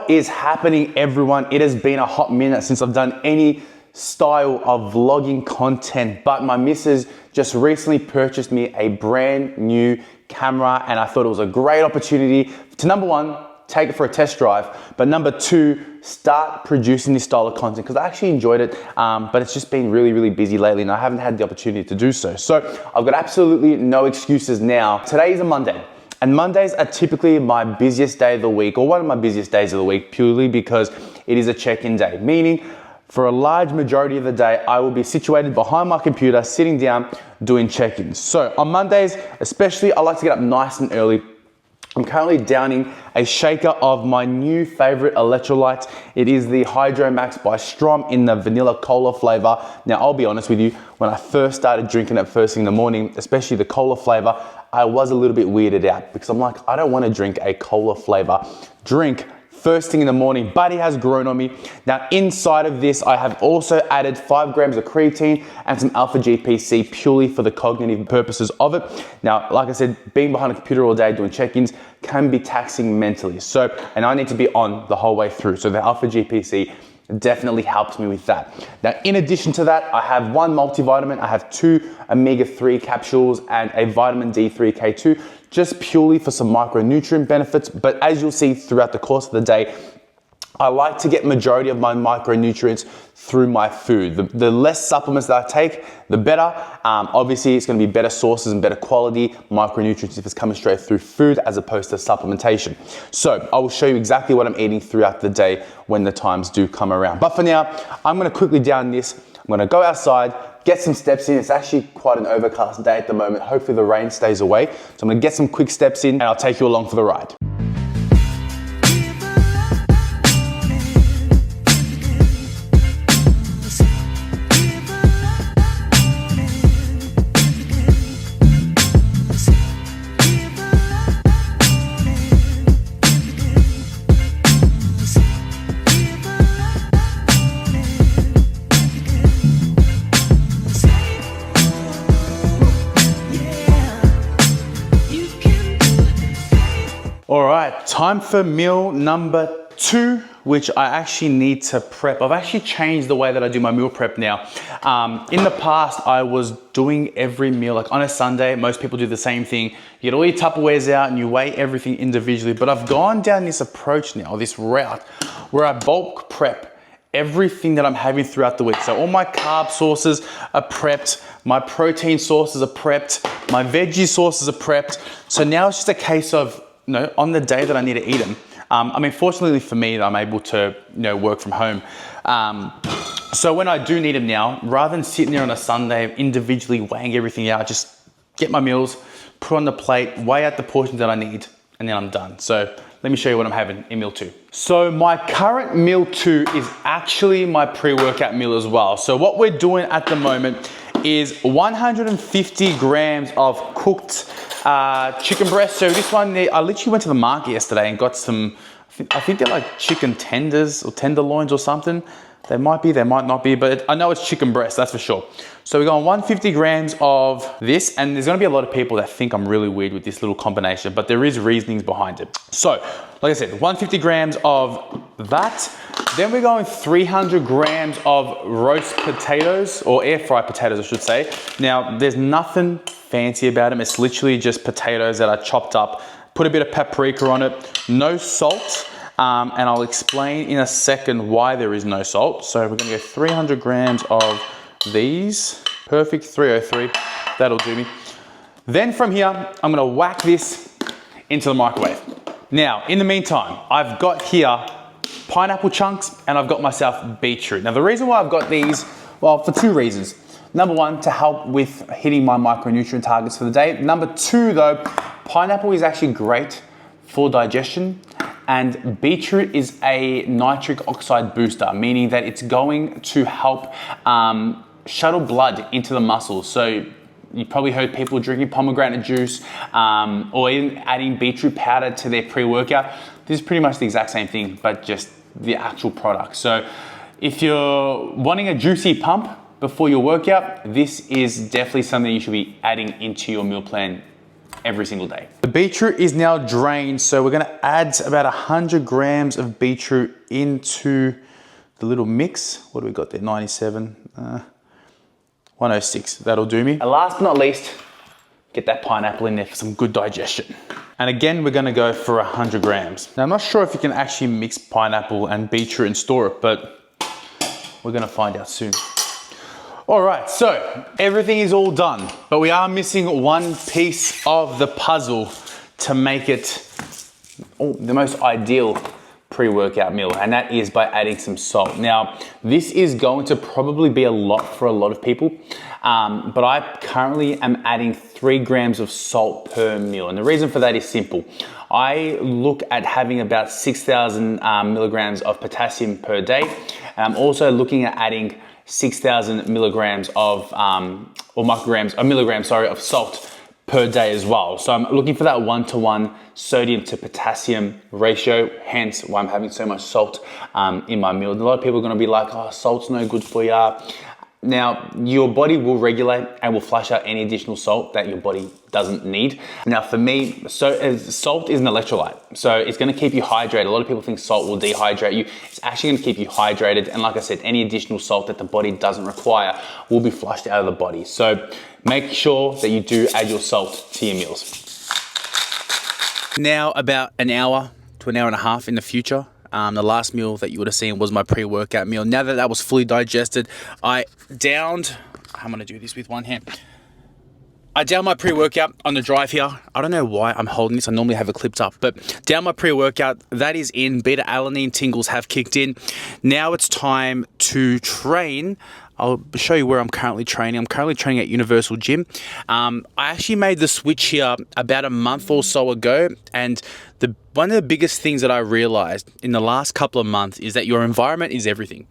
What is happening, everyone? It has been a hot minute since I've done any style of vlogging content, but my missus just recently purchased me a brand new camera, and I thought it was a great opportunity to, number one, take it for a test drive, but number two, start producing this style of content because I actually enjoyed it, but it's just been really busy lately and I haven't had the opportunity to do so. So I've got absolutely no excuses now. Today is a Monday. And Mondays are typically my busiest day of the week, or one of my busiest days of the week, purely because it is a check-in day. Meaning, for a large majority of the day, I will be situated behind my computer, sitting down, doing check-ins. So on Mondays, especially, I like to get up nice and early. I'm currently downing a shaker of my new favorite electrolytes. It is the Hydro Max by Strom in the vanilla cola flavor. Now, I'll be honest with you, when I first started drinking it first thing in the morning, especially the cola flavor, I was a little bit weirded out because I'm like, I don't want to drink a cola flavor drink first thing in the morning, but it has grown on me. Now, inside of this, I have also added 5 grams of creatine and some alpha GPC purely for the cognitive purposes of it. Now, like I said, being behind a computer all day doing check-ins can be taxing mentally. So, and I need to be on the whole way through. So the alpha GPC definitely helps me with that. Now, in addition to that, I have 1 multivitamin, I have 2 omega-3 capsules and a vitamin D3 K2, just purely for some micronutrient benefits. But as you'll see throughout the course of the day, I like to get majority of my micronutrients through my food. The less supplements that I take, the better. Obviously, it's gonna be better sources and better quality micronutrients if it's coming straight through food as opposed to supplementation. So I will show you exactly what I'm eating throughout the day when the times do come around. But for now, I'm gonna quickly down this. I'm gonna go outside, get some steps in. It's actually quite an overcast day at the moment. Hopefully the rain stays away. So I'm gonna get some quick steps in and I'll take you along for the ride. All right, time for meal number 2, which I actually need to prep. I've actually changed the way that I do my meal prep now. In the past, I was doing every meal, like on a Sunday, most people do the same thing. You get all your Tupperwares out and you weigh everything individually, but I've gone down this approach now, this route, where I bulk prep everything that I'm having throughout the week. So all my carb sources are prepped, my protein sources are prepped, my veggie sources are prepped. So now it's just a case of, on the day that I need to eat them. I mean, fortunately for me, I'm able to, work from home. So when I do need them now, rather than sitting there on a Sunday, individually weighing everything out, just get my meals, put on the plate, weigh out the portions that I need, and then I'm done. So let me show you what I'm having in meal 2. So my current meal 2 is actually my pre-workout meal as well. So what we're doing at the moment is 150 grams of cooked chicken breast. So this one, I literally went to the market yesterday and got some, I think they're like chicken tenders or tenderloins or something. They might be, they might not be, but I know it's chicken breast, that's for sure. So we're going 150 grams of this, and there's gonna be a lot of people that think I'm really weird with this little combination, but there is reasonings behind it. So, like I said, 150 grams of that. Then we're going 300 grams of roast potatoes, or air fried potatoes, I should say. Now, there's nothing fancy about them. It's literally just potatoes that are chopped up, put a bit of paprika on it, no salt, and I'll explain in a second why there is no salt. So we're gonna go 300 grams of these. Perfect, 303, that'll do me. Then from here, I'm gonna whack this into the microwave. Now, in the meantime, I've got here pineapple chunks and I've got myself beetroot. Now the reason why I've got these, well, for 2 reasons. Number 1, to help with hitting my micronutrient targets for the day. Number 2 though, pineapple is actually great for digestion, and beetroot is a nitric oxide booster, meaning that it's going to help shuttle blood into the muscles. So you've probably heard people drinking pomegranate juice or even adding beetroot powder to their pre-workout. This is pretty much the exact same thing, but just the actual product. So if you're wanting a juicy pump before your workout, this is definitely something you should be adding into your meal plan every single day. The beetroot is now drained, so we're gonna add about 100 grams of beetroot into the little mix. What do we got there? 97, 106, that'll do me. And last but not least, get that pineapple in there for some good digestion. And again, we're gonna go for 100 grams. Now, I'm not sure if you can actually mix pineapple and beetroot and store it, but we're gonna find out soon. All right, so everything is all done, but we are missing one piece of the puzzle to make it the most ideal pre-workout meal, and that is by adding some salt. Now, this is going to probably be a lot for a lot of people, but I currently am adding 3 grams of salt per meal. And the reason for that is simple. I look at having about 6,000 milligrams of potassium per day. And I'm also looking at adding 6,000 milligrams of, milligrams of salt per day as well. So I'm looking for that 1-to-1 sodium to potassium ratio, hence why I'm having so much salt in my meal. A lot of people are gonna be like, oh, salt's no good for you. Now, your body will regulate and will flush out any additional salt that your body doesn't need. Now, for me, salt is an electrolyte, so it's gonna keep you hydrated. A lot of people think salt will dehydrate you. It's actually gonna keep you hydrated, and like I said, any additional salt that the body doesn't require will be flushed out of the body. So make sure that you do add your salt to your meals. Now, about an hour to an hour and a half in the future, the last meal that you would have seen was my pre-workout meal. Now that that was fully digested, I downed, I'm gonna do this with one hand. I downed my pre-workout on the drive here. I don't know why I'm holding this. I normally have it clipped up, but down my pre-workout, that is in. Beta-alanine tingles have kicked in. Now it's time to train. I'll show you where I'm currently training. I'm currently training at Universal Gym. I actually made the switch here about a month or so ago, and one of the biggest things that I realized in the last couple of months is that your environment is everything.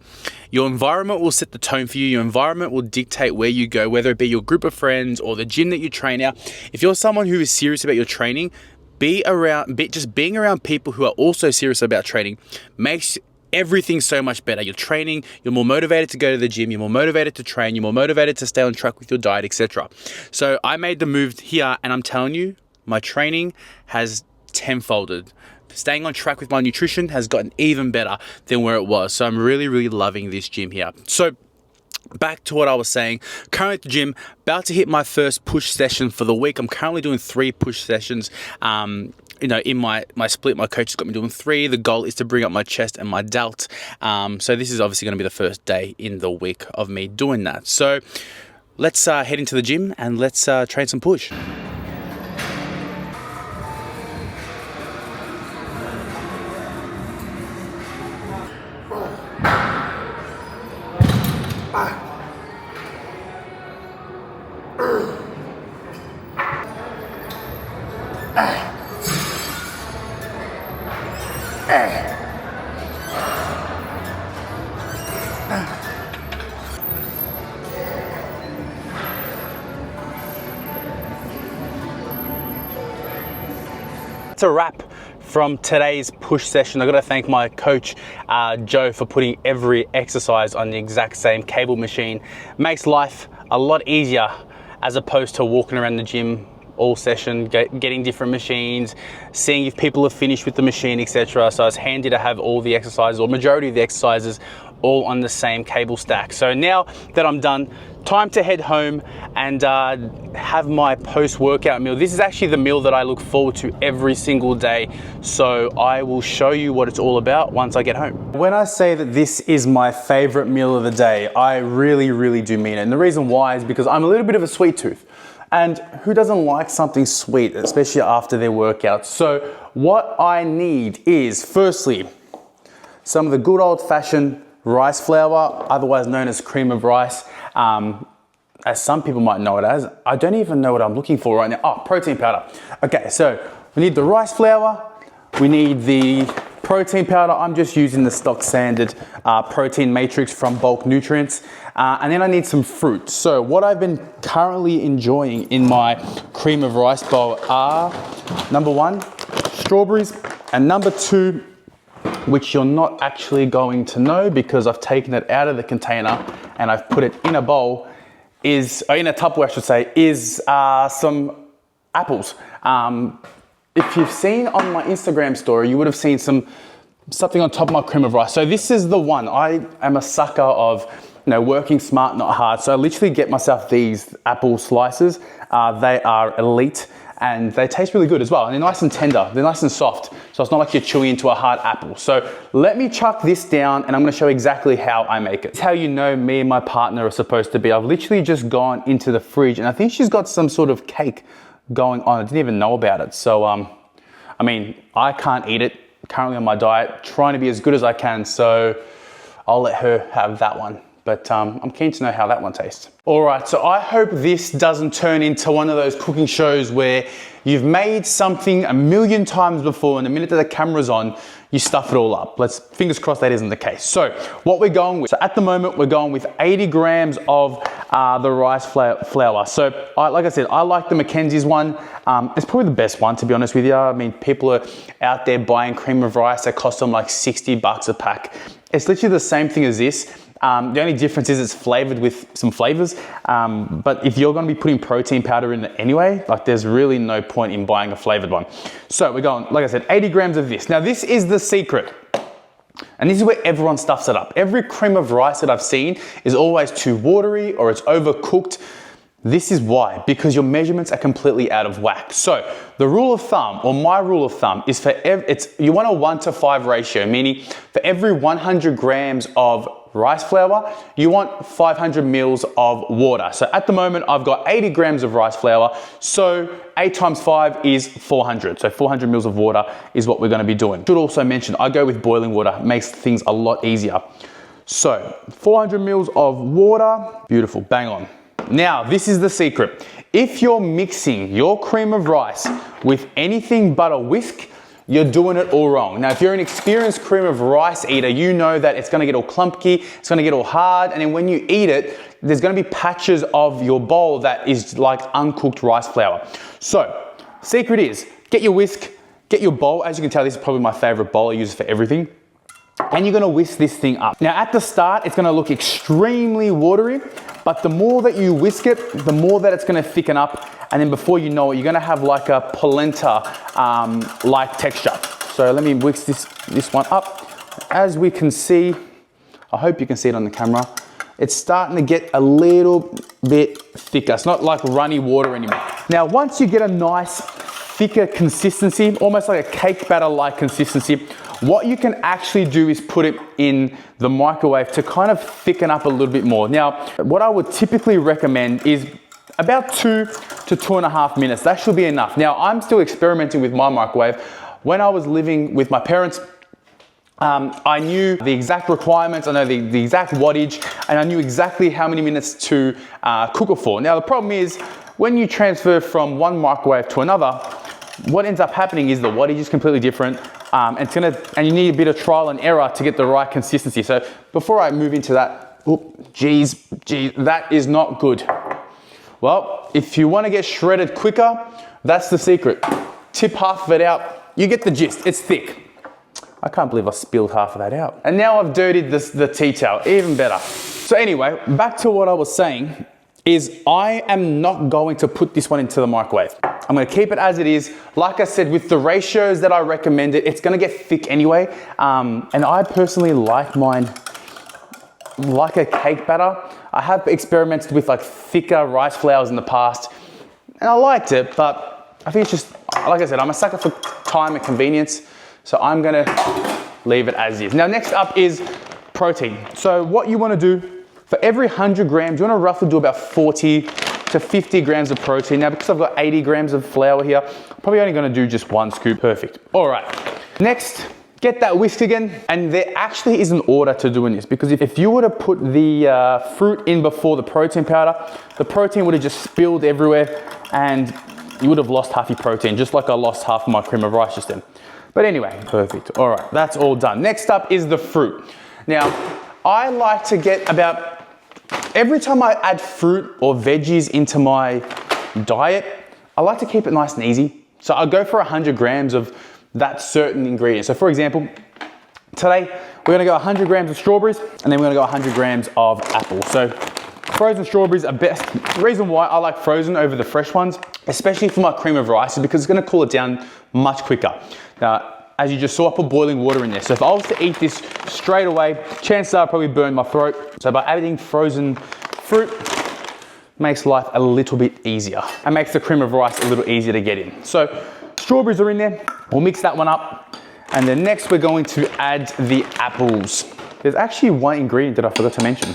Your environment will set the tone for you. Your environment will dictate where you go, whether it be your group of friends or the gym that you train at. If you're someone who is serious about your training, being around people who are also serious about training makes everything so much better. You're training, you're more motivated to go to the gym, you're more motivated to train, you're more motivated to stay on track with your diet, etc. So I made the move here, and I'm telling you, my training has tenfolded. Staying on track with my nutrition has gotten even better than where it was. So I'm really, really loving this gym here. So back to what I was saying, currently at the gym, about to hit my first push session for the week. I'm currently doing 3 push sessions. In my split, my coach has got me doing 3. The goal is to bring up my chest and my delt. So this is obviously going to be the first day in the week of me doing that. So let's head into the gym and let's train some push. It's a wrap from today's push session. I've got to thank my coach, Joe, for putting every exercise on the exact same cable machine. Makes life a lot easier as opposed to walking around the gym all session, getting different machines, seeing if people have finished with the machine, etc. So it's handy to have all the exercises, or majority of the exercises, all on the same cable stack. So now that I'm done, time to head home and have my post-workout meal. This is actually the meal that I look forward to every single day. So I will show you what it's all about once I get home. When I say that this is my favorite meal of the day, I really, really do mean it. And the reason why is because I'm a little bit of a sweet tooth. And who doesn't like something sweet, especially after their workouts? So what I need is, firstly, some of the good old-fashioned rice flour, otherwise known as cream of rice, as some people might know it as. I don't even know what I'm looking for right now. Oh, protein powder. Okay, so we need the rice flour, we need the protein powder. I'm just using the stock standard protein matrix from Bulk Nutrients. And then I need some fruit. So what I've been currently enjoying in my cream of rice bowl are, number 1, strawberries, and number 2, which you're not actually going to know because I've taken it out of the container and I've put it in a bowl, in a Tupperware I should say, is some apples. If you've seen on my Instagram story, you would have seen something on top of my cream of rice. So this is the one. I am a sucker of, you know, working smart, not hard. So I literally get myself these apple slices. They are elite and they taste really good as well. And they're nice and tender, they're nice and soft. So it's not like you're chewing into a hard apple. So let me chuck this down and I'm gonna show exactly how I make it. It's how you know me and my partner are supposed to be. I've literally just gone into the fridge and I think she's got some sort of cake going on. I didn't even know about it. So, I mean, I can't eat it, currently on my diet, trying to be as good as I can. So I'll let her have that one. But I'm keen to know how that one tastes. All right, so I hope this doesn't turn into one of those cooking shows where you've made something a million times before and the minute that the camera's on, you stuff it all up. Let's fingers crossed that isn't the case. So what we're going with, so at the moment we're going with 80 grams of the rice flour. So like I said, I like the Mackenzie's one. It's probably the best one, to be honest with you. I mean, people are out there buying cream of rice that cost them like 60 bucks a pack. It's literally the same thing as this. The only difference is it's flavored with some flavors. But if you're gonna be putting protein powder in it anyway, like there's really no point in buying a flavored one. So we're going, like I said, 80 grams of this. Now this is the secret. And this is where everyone stuffs it up. Every cream of rice that I've seen is always too watery or it's overcooked. This is why, because your measurements are completely out of whack. So the rule of thumb, or my rule of thumb, is you want a 1:5 ratio, meaning for every 100 grams of rice flour, you want 500 mils of water. So at the moment, I've got 80 grams of rice flour, so 8 times 5 is 400. So 400 mils of water is what we're gonna be doing. Should also mention, I go with boiling water, it makes things a lot easier. So 400 mils of water, beautiful, bang on. Now, this is the secret. If you're mixing your cream of rice with anything but a whisk, you're doing it all wrong. Now, if you're an experienced cream of rice eater, you know that it's gonna get all clumpy, it's gonna get all hard, and then when you eat it, there's gonna be patches of your bowl that is like uncooked rice flour. So, secret is, get your whisk, get your bowl. As you can tell, this is probably my favorite bowl. I use it for everything. And you're gonna whisk this thing up. Now, at the start, it's gonna look extremely watery, but the more that you whisk it, the more that it's gonna thicken up. And then before you know it, you're gonna have like a polenta like texture. So let me whisk this one up. As we can see, I hope you can see it on the camera, it's starting to get a little bit thicker. It's not like runny water anymore. Now, once you get a nice thicker consistency, almost like a cake batter like consistency, what you can actually do is put it in the microwave to kind of thicken up a little bit more. Now, what I would typically recommend is about 2 to 2.5 minutes. That should be enough. Now, I'm still experimenting with my microwave. When I was living with my parents, I knew the exact requirements, I know the exact wattage, and I knew exactly how many minutes to cook it for. Now, the problem is, when you transfer from one microwave to another, what ends up happening is the wattage is completely different, and you need a bit of trial and error to get the right consistency. So before I move into that, geez, that is not good. Well, if you want to get shredded quicker, that's the secret. Tip half of it out, you get the gist, it's thick. I can't believe I spilled half of that out. And now I've dirtied the tea towel, even better. So anyway, back to what I was saying, is I am not going to put this one into the microwave. I'm gonna keep it as it is. Like I said, with the ratios that I recommended, it's gonna get thick anyway. And I personally like mine like a cake batter. I have experimented with like thicker rice flours in the past, and I liked it, but I think it's just, like I said, I'm a sucker for time and convenience, so I'm gonna leave it as is. Now, next up is protein. So what you wanna do, for every 100 grams, you wanna roughly do about 40 to 50 grams of protein. Now, because I've got 80 grams of flour here, I'm probably only gonna do just 1 scoop. Perfect. All right, next, get that whisk again. And there actually is an order to doing this, because if you were to put the fruit in before the protein powder, the protein would have just spilled everywhere and you would have lost half your protein, just like I lost half of my cream of rice just then. But anyway, perfect. All right, that's all done. Next up is the fruit. Now, I like to get about, every time I add fruit or veggies into my diet, I like to keep it nice and easy. So I'll go for 100 grams of that certain ingredient. So for example, today we're gonna go 100 grams of strawberries and then we're gonna go 100 grams of apple. So Frozen strawberries are best. The reason why I like frozen over the fresh ones, especially for my cream of rice, is because it's gonna cool it down much quicker. Now, as you just saw, I put boiling water in there. So if I was to eat this straight away, chances are I'd probably burn my throat. So by adding frozen fruit, makes life a little bit easier and makes the cream of rice a little easier to get in. So strawberries are in there. We'll mix that one up. And then next we're going to add the apples. There's actually one ingredient that I forgot to mention.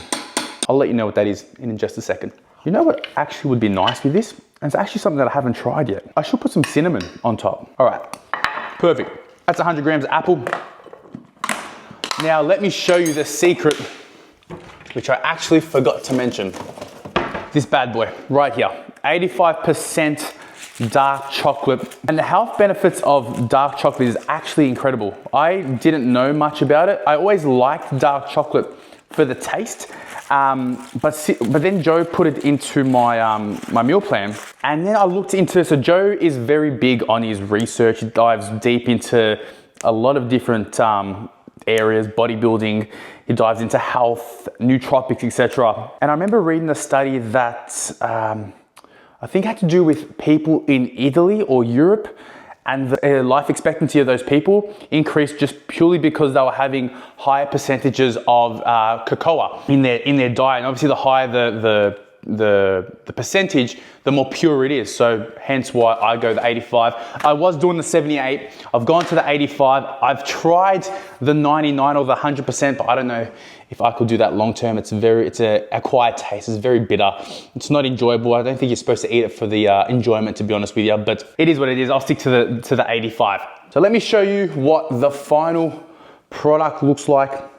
I'll let you know what that is in just a second. You know what actually would be nice with this? And it's actually something that I haven't tried yet. I should put some cinnamon on top. All right, perfect. That's 100 grams of apple. Now let me show you the secret, which I actually forgot to mention. This bad boy right here, 85% dark chocolate. And the health benefits of dark chocolate is actually incredible. I didn't know much about it. I always liked dark chocolate for the taste. But then Joe put it into my, my meal plan. And then I looked into, so Joe is very big on his research. He dives deep into a lot of different areas, bodybuilding, he dives into health, nootropics, etc. And I remember reading a study that I think had to do with people in Italy or Europe, and the life expectancy of those people increased just purely because they were having higher percentages of cocoa in their diet. And obviously the higher the percentage, the more pure it is. So hence why I go the 85. I was doing the 78. I've gone to the 85. I've tried the 99 or the 100%, but I don't know if I could do that long term. It's a acquired taste. It's very bitter. It's not enjoyable. I don't think you're supposed to eat it for the enjoyment, to be honest with you, but it is what it is. I'll stick to the 85. So let me show you what the final product looks like.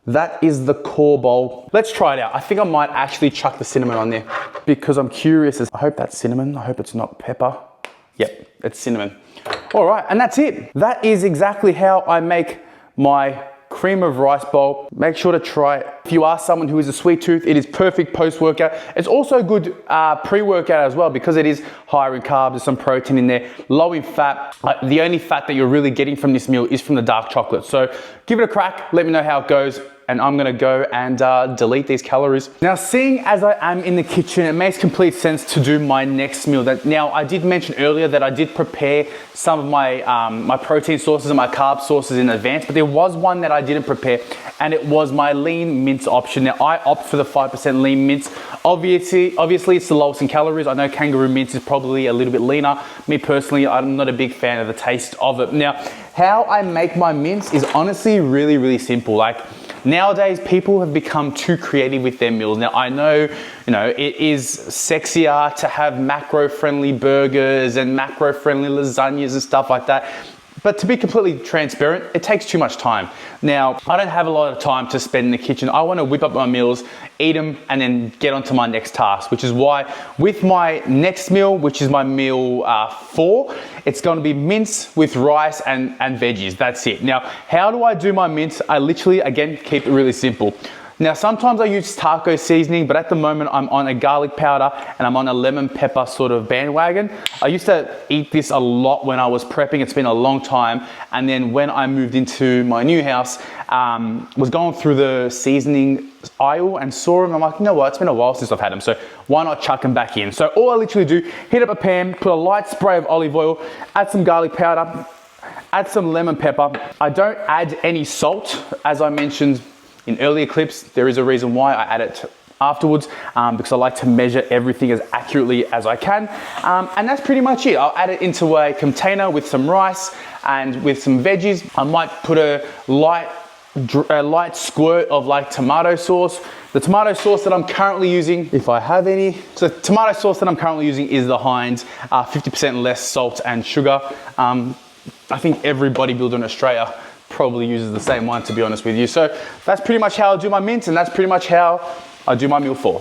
That is the core bowl. Let's try it out. I think I might actually chuck the cinnamon on there because I'm curious. I hope that's cinnamon. I hope it's not pepper. Yep, it's cinnamon. All right, and that's it. That is exactly how I make my cream of rice bowl. Make sure to try it. If you are someone who is a sweet tooth, it is perfect post-workout. It's also good pre-workout as well because it is higher in carbs, there's some protein in there, low in fat. The only fat that you're really getting from this meal is from the dark chocolate. So give it a crack, let me know how it goes, and I'm gonna go and delete these calories. Now, seeing as I am in the kitchen, it makes complete sense to do my next meal. Now, I did mention earlier that I did prepare some of my, my protein sources and my carb sources in advance, but there was one that I didn't prepare, and it was my lean mince option. Now, I opt for the 5% lean mince. Obviously, it's the lowest in calories. I know kangaroo mince is probably a little bit leaner. Me personally, I'm not a big fan of the taste of it. Now, how I make my mince is honestly really, really simple. Like, nowadays, people have become too creative with their meals. Now, I know, it is sexier to have macro-friendly burgers and macro-friendly lasagnas and stuff like that. But to be completely transparent, it takes too much time. Now, I don't have a lot of time to spend in the kitchen. I want to whip up my meals, eat them, and then get on to my next task, which is why with my next meal, which is my meal 4, it's going to be mince with rice and veggies. That's it. Now, how do I do my mince? I literally, again, keep it really simple. Now, sometimes I use taco seasoning, but at the moment I'm on a garlic powder and I'm on a lemon pepper sort of bandwagon. I used to eat this a lot when I was prepping. It's been a long time. And then when I moved into my new house, was going through the seasoning aisle and saw them. I'm like, you know what? It's been a while since I've had them. So why not chuck them back in? So all I literally do, hit up a pan, put a light spray of olive oil, add some garlic powder, add some lemon pepper. I don't add any salt, as I mentioned in earlier clips. There is a reason why I add it afterwards, because I like to measure everything as accurately as I can. And that's pretty much it. I'll add it into a container with some rice and with some veggies. I might put a light squirt of like tomato sauce. The tomato sauce that I'm currently using, if I have any, so the tomato sauce that I'm currently using is the Heinz, 50% less salt and sugar. I think every bodybuilder in Australia probably uses the same one, to be honest with you. So that's pretty much how I do my mince, and that's pretty much how I do my meal 4.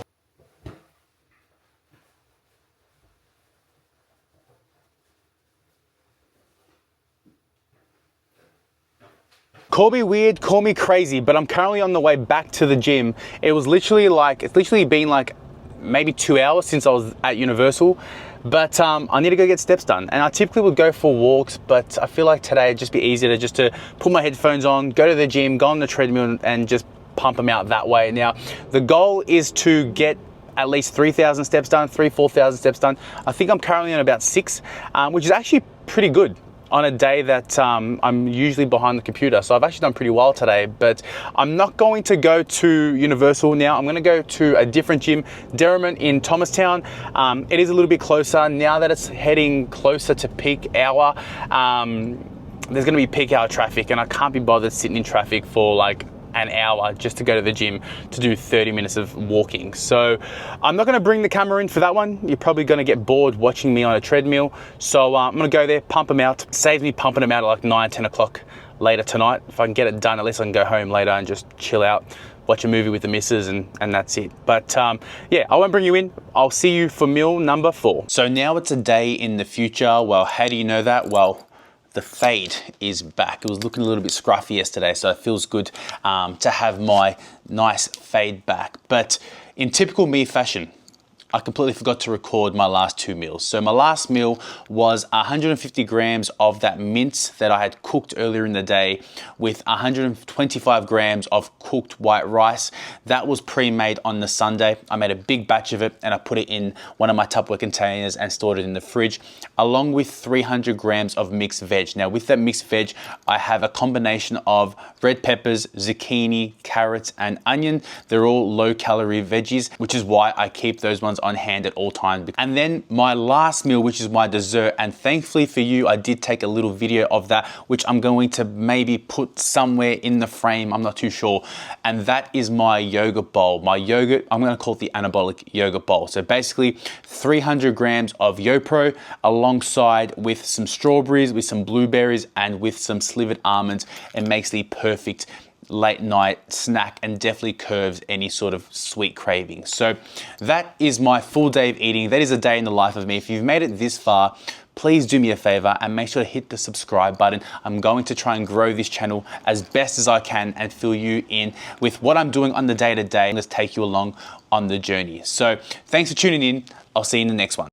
Call me weird, call me crazy, but I'm currently on the way back to the gym. It's literally been like maybe 2 hours since I was at Universal. But I need to go get steps done, and I typically would go for walks, but I feel like today it'd just be easier to put my headphones on, go to the gym, go on the treadmill, and just pump them out that way. Now, the goal is to get at least 3,000 steps done, 4,000 steps done. I think I'm currently on about 6, which is actually pretty good on a day that I'm usually behind the computer. So I've actually done pretty well today, but I'm not going to go to Universal now. I'm gonna go to a different gym, Derrimut in Thomastown. It is a little bit closer. Now that it's heading closer to peak hour, there's gonna be peak hour traffic, and I can't be bothered sitting in traffic for like an hour just to go to the gym to do 30 minutes of walking. So I'm not gonna bring the camera in for that one. You're probably gonna get bored watching me on a treadmill. So I'm gonna go there, pump them out. Saves me pumping them out at like 9, 10 o'clock later tonight. If I can get it done, at least I can go home later and just chill out, watch a movie with the missus, and that's it. But yeah, I won't bring you in. I'll see you for meal number 4. So now it's a day in the future. Well, how do you know that? Well, the fade is back. It was looking a little bit scruffy yesterday, so it feels good to have my nice fade back. But in typical me fashion, I completely forgot to record my last 2 meals. So my last meal was 150 grams of that mince that I had cooked earlier in the day with 125 grams of cooked white rice. That was pre-made on the Sunday. I made a big batch of it and I put it in one of my Tupperware containers and stored it in the fridge, along with 300 grams of mixed veg. Now with that mixed veg, I have a combination of red peppers, zucchini, carrots, and onion. They're all low calorie veggies, which is why I keep those ones on hand at all times. And then my last meal, which is my dessert, and thankfully for you, I did take a little video of that, which I'm going to maybe put somewhere in the frame, I'm not too sure. And that is my yogurt bowl. My yogurt, I'm gonna call it the anabolic yogurt bowl. So basically 300 grams of YoPro alongside with some strawberries, with some blueberries, and with some slivered almonds. It makes the perfect late night snack and definitely curbs any sort of sweet craving. So that is my full day of eating. That is a day in the life of me. If you've made it this far, please do me a favor and make sure to hit the subscribe button. I'm going to try and grow this channel as best as I can and fill you in with what I'm doing on the day-to-day. Let's take you along on the journey. So thanks for tuning in. I'll see you in the next one.